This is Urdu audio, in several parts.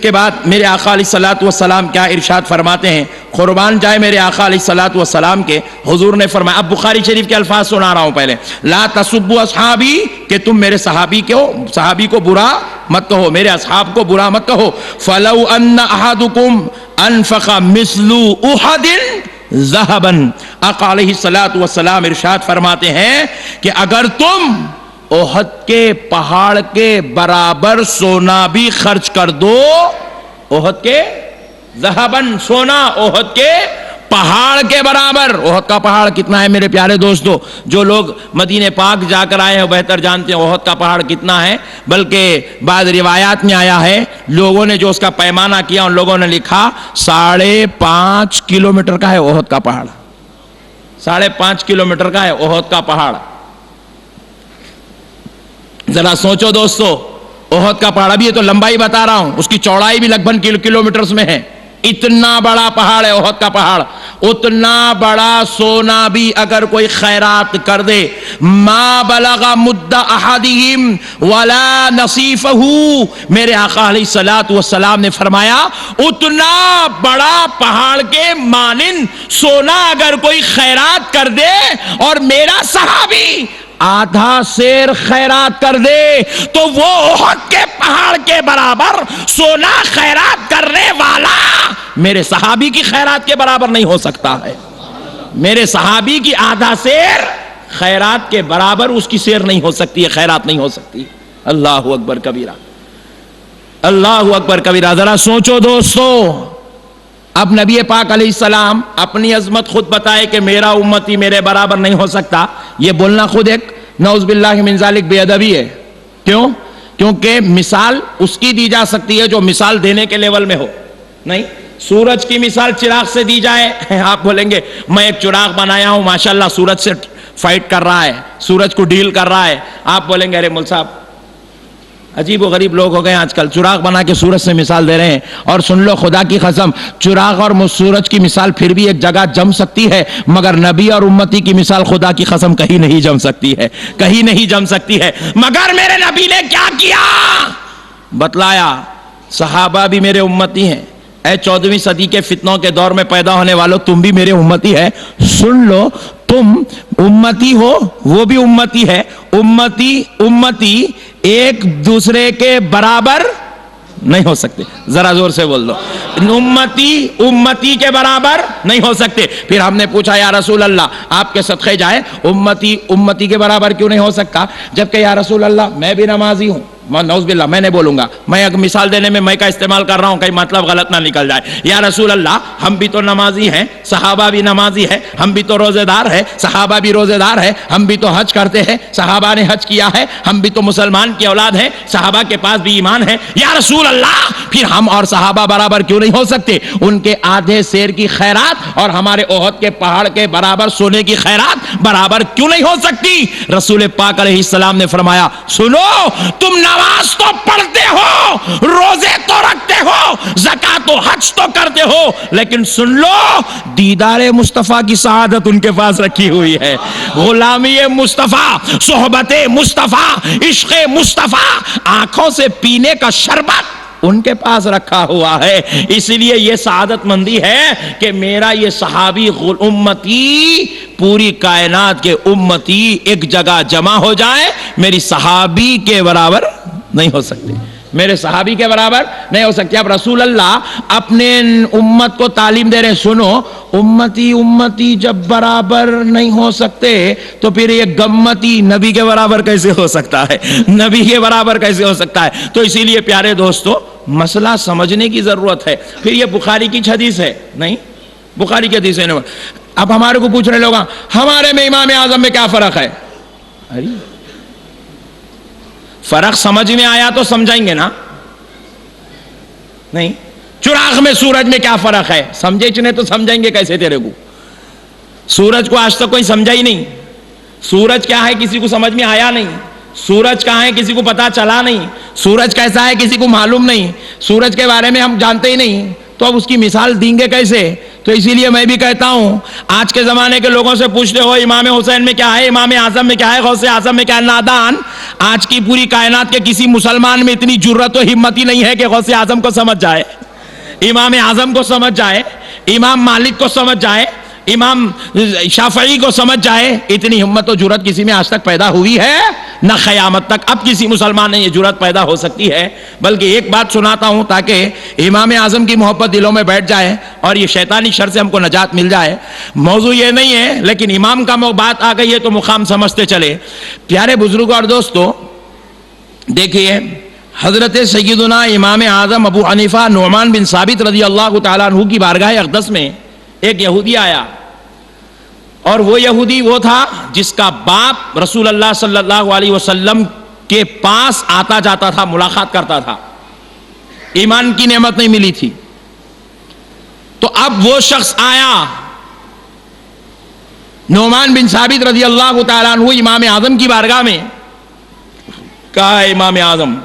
کے بعد میرے آقا علیہ الصلوۃ والسلام کیا ارشاد فرماتے ہیں، قربان جائے میرے آقا علیہ الصلوۃ والسلام کے، حضور نے فرمایا، اب بخاری شریف کے الفاظ سنا رہا ہوں پہلے، لا تسبوا اصحابی، کہ تم میرے صحابی کو برا مت کہو، میرے اصحاب کو برا مت کہو، فلو ان احدکم انفق مثل احد ذهبا، آقا علیہ الصلوۃ والسلام ارشاد فرماتے ہیں کہ اگر تم احد کے پہاڑ کے برابر سونا بھی خرچ کر دو، احد کے ذهباً سونا احد کے پہاڑ کے برابر، احد کا پہاڑ کتنا ہے میرے پیارے دوستو، جو لوگ مدینہ پاک جا کر آئے ہیں بہتر جانتے ہیں احد کا پہاڑ کتنا ہے، بلکہ بعض روایات میں آیا ہے لوگوں نے جو اس کا پیمانہ کیا ان لوگوں نے لکھا 5.5 کلومیٹر کا ہے احد کا پہاڑ، 5.5 کلومیٹر کا ہے احد کا پہاڑ۔ ذرا سوچو دوستو، احد کا پہاڑ، ابھی یہ تو لمبائی بتا رہا ہوں، اس کی چوڑائی بھی لگ بھگ کلومیٹرز میں ہے، اتنا بڑا پہاڑ ہے احد کا پہاڑ، اتنا بڑا سونا بھی اگر کوئی خیرات کر دے، ما بلغ مد احدہم ولا نصیفہ، میرے آقا علیہ الصلوۃ والسلام نے فرمایا اتنا بڑا پہاڑ کے مانند سونا اگر کوئی خیرات کر دے اور میرا صحابی آدھا سیر خیرات کر دے تو وہ احد کے پہاڑ کے برابر سونا خیرات کرنے والا میرے صحابی کی خیرات کے برابر نہیں ہو سکتا ہے، میرے صحابی کی آدھا سیر خیرات کے برابر اس کی سیر نہیں ہو سکتی ہے، خیرات نہیں ہو سکتی۔ اللہ اکبر کبیرہ، اللہ اکبر کبیرہ۔ ذرا سوچو دوستو، اب نبی پاک علیہ السلام اپنی عظمت خود بتائے کہ میرا امتی میرے برابر نہیں ہو سکتا، یہ بولنا خود ایک نعوذ باللہ من ذالک بے ادبی ہے۔ کیوں؟ کیونکہ مثال اس کی دی جا سکتی ہے جو مثال دینے کے لیول میں ہو، نہیں سورج کی مثال چراغ سے دی جائے، آپ بولیں گے میں ایک چراغ بنایا ہوں ماشاءاللہ سورج سے فائٹ کر رہا ہے، سورج کو ڈیل کر رہا ہے، آپ بولیں گے ارے مول صاحب عجیب و غریب لوگ ہو گئے آج کل، چراغ بنا کے سورج سے مثال دے رہے ہیں، اور سن لو خدا کی قسم چراغ اور سورج کی مثال پھر بھی ایک جگہ جم سکتی ہے، مگر نبی اور امتی کی مثال خدا کی قسم کہیں نہیں جم سکتی ہے، کہیں نہیں جم سکتی ہے۔ مگر میرے نبی نے کیا کیا؟ بتلایا صحابہ بھی میرے امتی ہیں، اے 14ویں صدی کے فتنوں کے دور میں پیدا ہونے والوں تم بھی میرے امتی ہے، سن لو تم امتی ہو وہ بھی امتی ہے، امتی ایک دوسرے کے برابر نہیں ہو سکتے، ذرا زور سے بول دو، امتی کے برابر نہیں ہو سکتے۔ پھر ہم نے پوچھا یا رسول اللہ آپ کے صدقے جائے امتی کے برابر کیوں نہیں ہو سکتا، جبکہ یا رسول اللہ میں بھی نمازی ہوں، نعوذ باللہ میں نہیں بولوں گا، میں اگر مثال دینے میں کا استعمال کر رہا ہوں کہیں مطلب غلط نہ نکل جائے، یا رسول اللہ ہم بھی تو نمازی ہیں، صحابہ بھی نمازی ہے، ہم بھی تو روزے دار ہیں، صحابہ بھی روزے دار ہے، ہم بھی تو حج کرتے ہیں، صحابہ نے حج کیا ہے، ہم بھی تو مسلمان کی اولاد ہیں، صحابہ کے پاس بھی ایمان ہے، یا رسول اللہ پھر ہم اور صحابہ برابر کیوں نہیں ہو سکتے؟ ان کے آدھے سیر کی خیرات اور ہمارے احد کے پہاڑ کے برابر سونے کی خیرات برابر کیوں نہیں ہو سکتی؟ رسول پاک علیہ السلام نے فرمایا سنو، تم نماز تو پڑھتے ہو، روزے تو رکھتے ہو، زکات و حج تو کرتے ہو، لیکن سن لو دیدار مصطفیٰ کی سعادت ان کے پاس رکھی ہوئی ہے، غلامی مصطفیٰ، صحبت مصطفیٰ، عشق مصطفیٰ، آنکھوں سے پینے کا شربت ان کے پاس رکھا ہوا ہے۔ اس لیے یہ سعادت مندی ہے کہ میرا یہ صحابی امتی پوری کائنات کے امتی ایک جگہ جمع ہو جائے، میری صحابی کے برابر نہیں ہو سکتے، میرے صحابی کے برابر نہیں ہو سکتے۔ اب رسول اللہ اپنے امت کو تعلیم دے رہے، سنو امتی جب برابر نہیں ہو سکتے تو پھر یہ گمتی نبی کے برابر کیسے ہو سکتا ہے، نبی کے برابر کیسے ہو سکتا ہے؟ تو اسی لیے پیارے دوستو مسئلہ سمجھنے کی ضرورت ہے۔ پھر یہ بخاری کی حدیث ہے، نہیں بخاری کی حدیث ہے۔ اب ہمارے کو پوچھ رہے لوگ ہمارے میں امام اعظم میں کیا فرق ہے؟ ارے فرق سمجھ میں آیا تو سمجھائیں گے نا، نہیں چراغ میں سورج میں کیا فرق ہے، سمجھے چنے تو سمجھائیں گے کیسے تیرے کو؟ سورج کو آج تک کوئی سمجھا ہی نہیں، سورج کیا ہے کسی کو سمجھ میں آیا نہیں، سورج کہاں ہے کسی کو پتا چلا نہیں، سورج کیسا ہے کسی کو معلوم نہیں، سورج کے بارے میں ہم جانتے ہی نہیں، تو اب اس کی مثال دیں گے کیسے؟ تو اسی لیے میں بھی کہتا ہوں، آج کے زمانے کے لوگوں سے پوچھتے ہو امام حسین میں کیا ہے، امام اعظم میں کیا ہے، غوث اعظم میں کیا ہے، نادان۔ آج کی پوری کائنات کے کسی مسلمان میں اتنی جرت و ہمت ہی نہیں ہے کہ غوث اعظم کو سمجھ جائے، امام اعظم کو سمجھ جائے، امام مالک کو سمجھ جائے، امام شافعی کو سمجھ جائے۔ اتنی ہمت و جرت کسی میں آج تک پیدا ہوئی ہے؟ نہ قیامت تک اب کسی مسلمان میں یہ جرت پیدا ہو سکتی ہے۔ بلکہ ایک بات سناتا ہوں تاکہ امام اعظم کی محبت دلوں میں بیٹھ جائے اور یہ شیطانی شر سے ہم کو نجات مل جائے۔ موضوع یہ نہیں ہے، لیکن امام کا بات آ گئی ہے تو مقام سمجھتے چلے۔ پیارے بزرگوں اور دوستو، دیکھیے حضرت سیدنا امام اعظم ابو حنیفہ نعمان بن ثابت رضی اللہ تعالیٰ عنہ کی بارگاہ اقدس میں ایک یہودی آیا، اور وہ یہودی وہ تھا جس کا باپ رسول اللہ صلی اللہ علیہ وسلم کے پاس آتا جاتا تھا، ملاقات کرتا تھا، ایمان کی نعمت نہیں ملی تھی۔ تو اب وہ شخص آیا، نعمان بن ثابت رضی اللہ تعالیٰ عنہ امام اعظم کی بارگاہ میں، کہا امام اعظم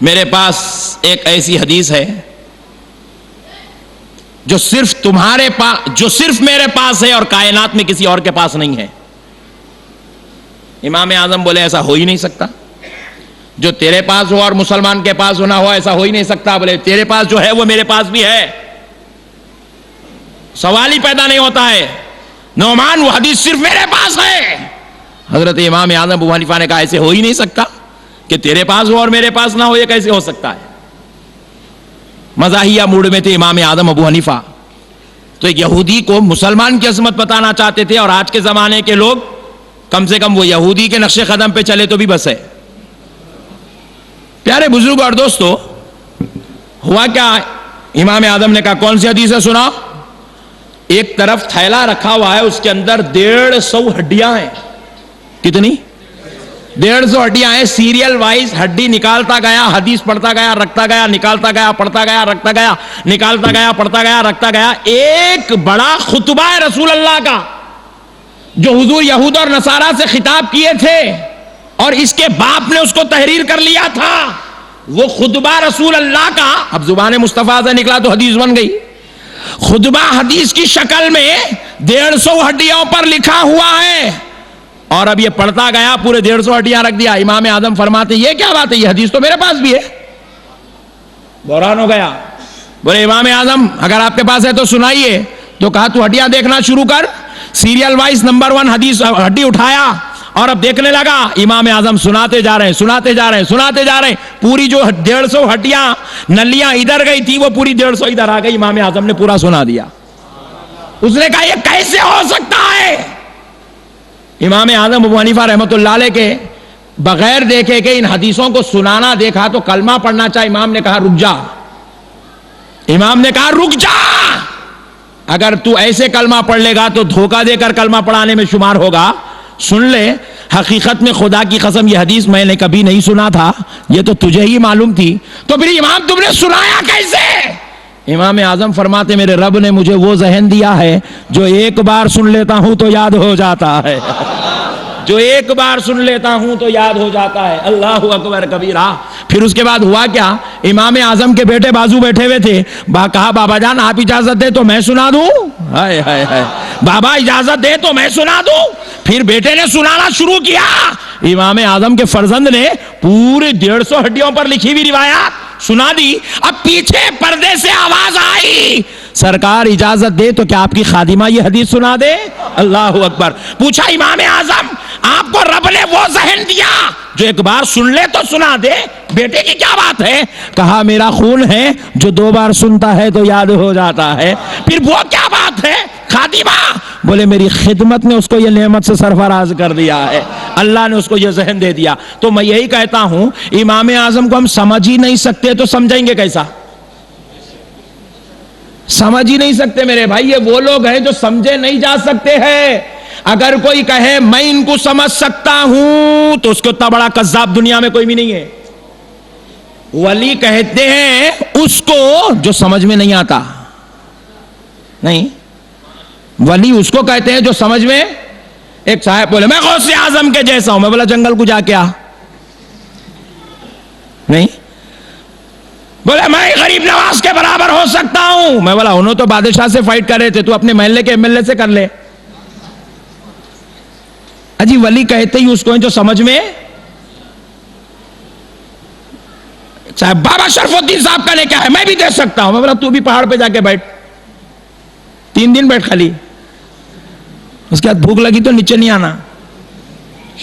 میرے پاس ایک ایسی حدیث ہے جو صرف تمہارے پاس، جو صرف میرے پاس ہے اور کائنات میں کسی اور کے پاس نہیں ہے۔ امام اعظم بولے ایسا ہو ہی نہیں سکتا، جو تیرے پاس ہو اور مسلمان کے پاس ہونا ہو ایسا ہو ہی نہیں سکتا۔ بولے تیرے پاس جو ہے وہ میرے پاس بھی ہے، سوال ہی پیدا نہیں ہوتا ہے۔ نعمان وہ حدیث صرف میرے پاس ہے۔ حضرت امام اعظم ابو حنیفہ نے کہا ایسے ہو ہی نہیں سکتا کہ تیرے پاس ہو اور میرے پاس نہ ہو، یہ کیسے ہو سکتا ہے؟ مزاحیہ موڈ میں تھے امام اعظم ابو حنیفہ، تو ایک یہودی کو مسلمان کی عظمت بتانا چاہتے تھے، اور آج کے زمانے کے لوگ کم سے کم وہ یہودی کے نقش قدم پہ چلے تو بھی بس ہے۔ پیارے بزرگ اور دوستو، ہوا کیا؟ امام اعظم نے کہا کون سی حدیث ہے سنا؟ ایک طرف تھیلا رکھا ہوا ہے، اس کے اندر 150 ہڈیاں ہیں۔ کتنی؟ 150 ہڈیاں ہیں۔ سیریل وائز ہڈی نکالتا گیا، حدیث پڑھتا گیا، رکھتا گیا، نکالتا گیا، پڑھتا گیا، رکھتا گیا، نکالتا گیا، پڑھتا گیا، رکھتا گیا۔ ایک بڑا خطبہ ہے رسول اللہ کا جو حضور یہود اور نصارہ سے خطاب کیے تھے، اور اس کے باپ نے اس کو تحریر کر لیا تھا۔ وہ خطبہ رسول اللہ کا اب زبان مصطفیٰ سے نکلا تو حدیث بن گئی۔ خطبہ حدیث کی شکل میں 150 ہڈیوں پر لکھا ہوا ہے، اور اب یہ پڑھتا گیا، پورے 150 ہڈیاں رکھ دیا۔ امام اعظم فرماتے یہ کیا بات ہے، یہ حدیث تو میرے پاس بھی ہے۔ بحران ہو گیا۔ بولے امام اعظم اگر آپ کے پاس ہے تو سنائیے۔ تو کہا تو ہڈیاں دیکھنا شروع کر۔ سیریل وائز نمبر 1 حدیث ہڈی اٹھایا اور اب دیکھنے لگا۔ امام اعظم سناتے جا رہے ہیں، سناتے جا رہے ہیں، سناتے جا رہے ہیں۔ پوری جو 150 ہڈیاں نلیاں ادھر گئی تھی وہ پوری 150 ادھر آ گئی۔ امام اعظم نے پورا سنا دیا۔ اس نے کہا یہ کیسے ہو سکتا ہے؟ امام اعظم ابو حنیفہ رحمۃ اللہ علیہ کے بغیر دیکھے کہ ان حدیثوں کو سنانا دیکھا تو کلمہ پڑھنا چاہے، امام نے کہا رک جا۔ امام نے کہا رک جا، اگر تو ایسے کلمہ پڑھ لے گا تو دھوکہ دے کر کلمہ پڑھانے میں شمار ہوگا۔ سن لے، حقیقت میں خدا کی قسم یہ حدیث میں نے کبھی نہیں سنا تھا، یہ تو تجھے ہی معلوم تھی، تو پھر امام تم نے سنایا کیسے؟ امام اعظم فرماتے میرے رب نے مجھے وہ ذہن دیا ہے جو ایک بار سن لیتا ہوں تو یاد ہو جاتا ہے، جو ایک بار سن لیتا ہوں تو یاد ہو جاتا ہے۔ اللہ اکبر کبیرہ۔ پھر اس کے بعد ہوا کیا؟ امام اعظم کے بیٹے بازو بیٹھے ہوئے تھے، کہا بابا جان آپ اجازت دے تو میں سنا دوں؟ ہائے ہائے ہائے، بابا اجازت دے تو میں سنا دوں؟ پھر بیٹے نے سنانا شروع کیا۔ امام اعظم کے فرزند نے پورے 150 ہڈیوں پر لکھی ہوئی روایات سنا دی۔ اب پیچھے پردے سے آواز آئی، سرکار اجازت دے تو کیا آپ کی خادمہ یہ حدیث سنا دے؟ اللہ اکبر۔ پوچھا امام اعظم آپ کو رب نے وہ ذہن دیا جو ایک بار سن لے تو سنا دے، بیٹے کی کیا بات ہے؟ کہا میرا خون ہے جو 2 بار سنتا ہے تو یاد ہو جاتا ہے۔ پھر وہ کیا بات ہے خادمہ؟ بولے میری خدمت نے اس کو یہ نعمت سے سرفراز کر دیا ہے، اللہ نے اس کو یہ ذہن دے دیا۔ تو میں یہی کہتا ہوں امام اعظم کو ہم سمجھ ہی نہیں سکتے تو سمجھیں گے کیسا؟ سمجھ ہی نہیں سکتے میرے بھائی، یہ وہ لوگ ہیں جو سمجھے نہیں جا سکتے ہیں۔ اگر کوئی کہے میں ان کو سمجھ سکتا ہوں تو اس کو اتنا بڑا کذاب دنیا میں کوئی بھی نہیں ہے۔ ولی کہتے ہیں اس کو جو سمجھ میں نہیں آتا، نہیں، ولی اس کو کہتے ہیں جو سمجھ میں۔ ایک صاحب بولے میں غوث اعظم کے جیسا ہوں، میں بولا جنگل کو جا کے آ، نہیں، بولے میں غریب نواز کے برابر ہو ہو سکتا ہوں. میں بولا انہوں تو بادشاہ سے فائٹ کر رہے تھے, تو اپنے محلے کے ایم ایل اے سے کر لے. اجی ولی کہتے ہی اس کو جو سمجھ میں, چاہے بابا شرف الدین صاحب کا نے کیا ہے میں بھی دے سکتا ہوں. میں بولا تو بھی پہاڑ پہ جا کے بیٹھ, 3 دن بیٹھ خالی. اس کے بعد بھوک لگی تو نیچے نہیں آنا,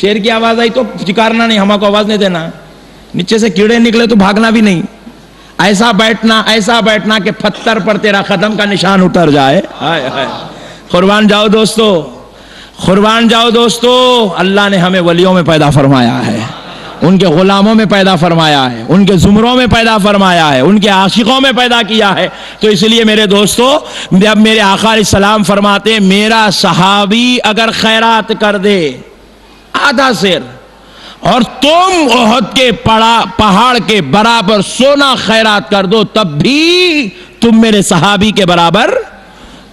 شیر کی آواز آئی تو چکارنا نہیں, ہما کو آواز نہیں دینا, نیچے سے کیڑے نکلے تو بھاگنا بھی نہیں. ایسا بیٹھنا کہ پتھر پر تیرا قدم کا نشان اتر جائے. قربان جاؤ دوستو, قربان جاؤ دوستو. اللہ نے ہمیں ولیوں میں پیدا فرمایا ہے, ان کے غلاموں میں پیدا فرمایا ہے, ان کے زمروں میں پیدا فرمایا ہے, ان کے عاشقوں میں پیدا کیا ہے. تو اس لیے میرے دوستو, جب میرے آقا علیہ السلام فرماتے میرا صحابی اگر خیرات کر دے آدھا سیر, اور تم احد کے پہاڑ کے برابر سونا خیرات کر دو, تب بھی تم میرے صحابی کے برابر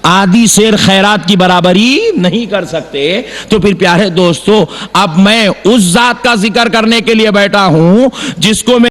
آدھی سیر خیرات کی برابری نہیں کر سکتے. تو پھر پیارے دوستو, اب میں اس ذات کا ذکر کرنے کے لیے بیٹھا ہوں جس کو میں